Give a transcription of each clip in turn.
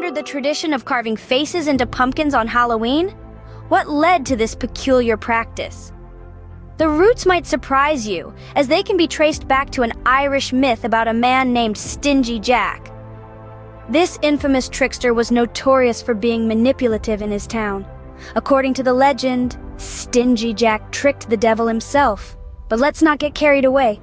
remember the tradition of carving faces into pumpkins on Halloween? What led to this peculiar practice? The roots might surprise you, as they can be traced back to an Irish myth about a man named Stingy Jack. This infamous trickster was notorious for being manipulative in his town. According to the legend, Stingy Jack tricked the devil himself. But let's not get carried away.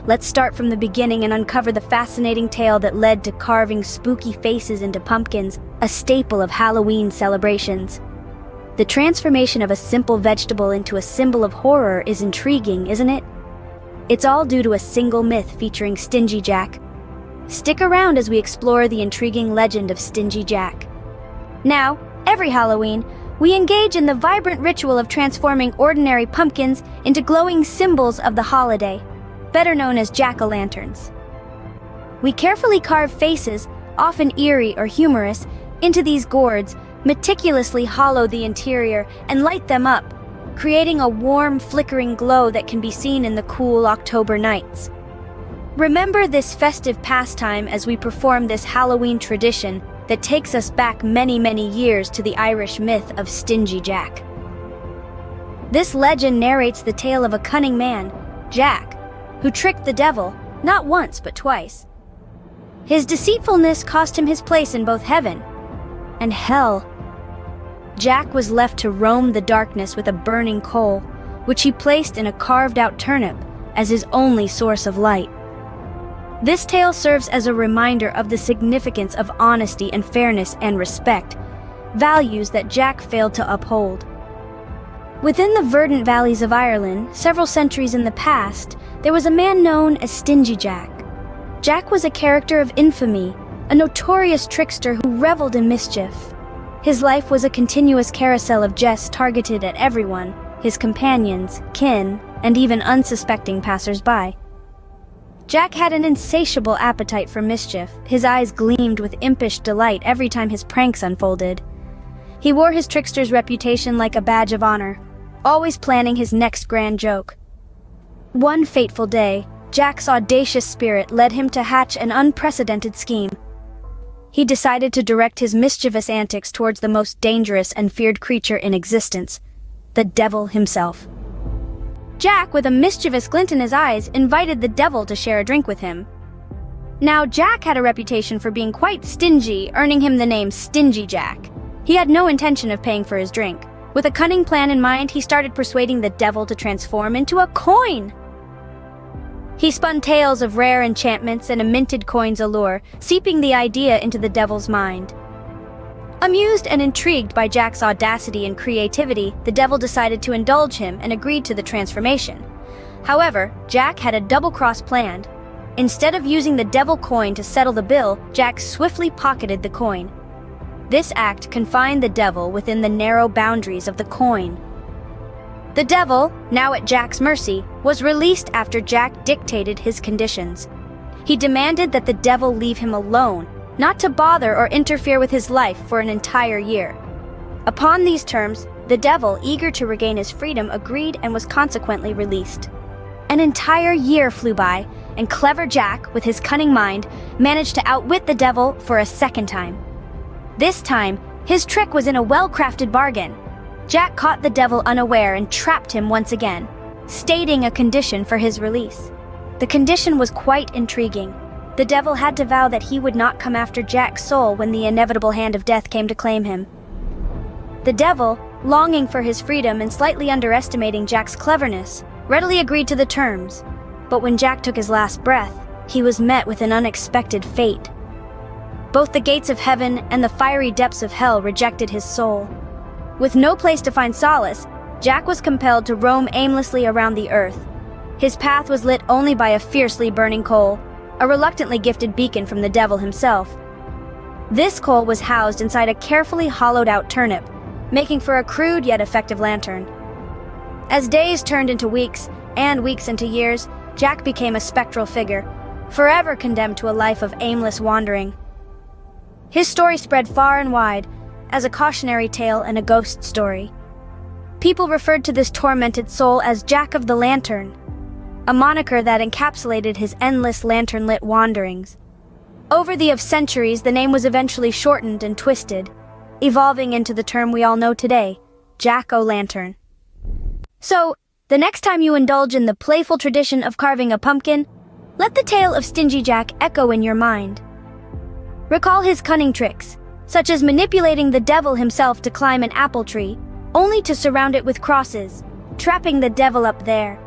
Let's start from the beginning and uncover the fascinating tale that led to carving spooky faces into pumpkins, a staple of Halloween celebrations. The transformation of a simple vegetable into a symbol of horror is intriguing, isn't it? It's all due to a single myth featuring Stingy Jack. Stick around as we explore the intriguing legend of Stingy Jack. Now, every Halloween, we engage in the vibrant ritual of transforming ordinary pumpkins into glowing symbols of the holiday, better known as jack-o'-lanterns. We carefully carve faces, often eerie or humorous, into these gourds, meticulously hollow the interior, and light them up, creating a warm, flickering glow that can be seen in the cool October nights. Remember this festive pastime as we perform this Halloween tradition that takes us back many, many years to the Irish myth of Stingy Jack. This legend narrates the tale of a cunning man, Jack, who tricked the devil, not once but twice. His deceitfulness cost him his place in both heaven and hell. Jack was left to roam the darkness with a burning coal, which he placed in a carved-out turnip as his only source of light. This tale serves as a reminder of the significance of honesty and fairness and respect, values that Jack failed to uphold. Within the verdant valleys of Ireland, several centuries in the past, there was a man known as Stingy Jack. Jack was a character of infamy, a notorious trickster who reveled in mischief. His life was a continuous carousel of jests targeted at everyone, his companions, kin, and even unsuspecting passers-by. Jack had an insatiable appetite for mischief. His eyes gleamed with impish delight every time his pranks unfolded. He wore his trickster's reputation like a badge of honor, always planning his next grand joke. One fateful day, Jack's audacious spirit led him to hatch an unprecedented scheme. He decided to direct his mischievous antics towards the most dangerous and feared creature in existence, the devil himself. Jack, with a mischievous glint in his eyes, invited the devil to share a drink with him. Now, Jack had a reputation for being quite stingy, earning him the name Stingy Jack. He had no intention of paying for his drink. With a cunning plan in mind, he started persuading the devil to transform into a coin. He spun tales of rare enchantments and a minted coin's allure, seeping the idea into the devil's mind. Amused and intrigued by Jack's audacity and creativity, the devil decided to indulge him and agreed to the transformation. However, Jack had a double-cross planned. Instead of using the devil coin to settle the bill, Jack swiftly pocketed the coin. This act confined the devil within the narrow boundaries of the coin. The devil, now at Jack's mercy, was released after Jack dictated his conditions. He demanded that the devil leave him alone, not to bother or interfere with his life for an entire year. Upon these terms, the devil, eager to regain his freedom, agreed and was consequently released. An entire year flew by, and clever Jack, with his cunning mind, managed to outwit the devil for a second time. This time, his trick was in a well-crafted bargain. Jack caught the devil unaware and trapped him once again, stating a condition for his release. The condition was quite intriguing. The devil had to vow that he would not come after Jack's soul when the inevitable hand of death came to claim him. The devil, longing for his freedom and slightly underestimating Jack's cleverness, readily agreed to the terms. But when Jack took his last breath, he was met with an unexpected fate. Both the gates of heaven and the fiery depths of hell rejected his soul. With no place to find solace, Jack was compelled to roam aimlessly around the earth. His path was lit only by a fiercely burning coal, a reluctantly gifted beacon from the devil himself. This coal was housed inside a carefully hollowed-out turnip, making for a crude yet effective lantern. As days turned into weeks, and weeks into years, Jack became a spectral figure, forever condemned to a life of aimless wandering. His story spread far and wide, as a cautionary tale and a ghost story. People referred to this tormented soul as Jack of the Lantern, a moniker that encapsulated his endless lantern-lit wanderings. Over the centuries, the name was eventually shortened and twisted, evolving into the term we all know today, jack-o'-lantern. So, the next time you indulge in the playful tradition of carving a pumpkin, let the tale of Stingy Jack echo in your mind. Recall his cunning tricks, such as manipulating the devil himself to climb an apple tree, only to surround it with crosses, trapping the devil up there.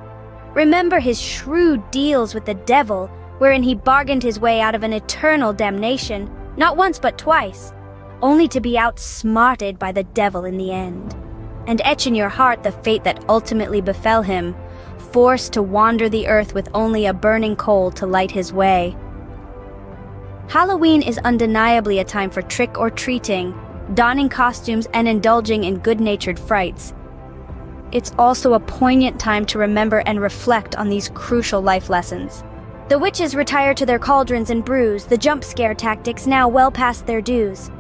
Remember his shrewd deals with the devil, wherein he bargained his way out of an eternal damnation, not once but twice, only to be outsmarted by the devil in the end. And etch in your heart the fate that ultimately befell him, forced to wander the earth with only a burning coal to light his way. Halloween is undeniably a time for trick-or-treating, donning costumes and indulging in good-natured frights. It's also a poignant time to remember and reflect on these crucial life lessons. The witches retire to their cauldrons and brews, the jump scare tactics now well past their dues.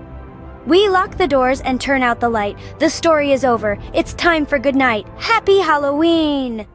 We lock the doors and turn out the light. The story is over. It's time for good night. Happy Halloween!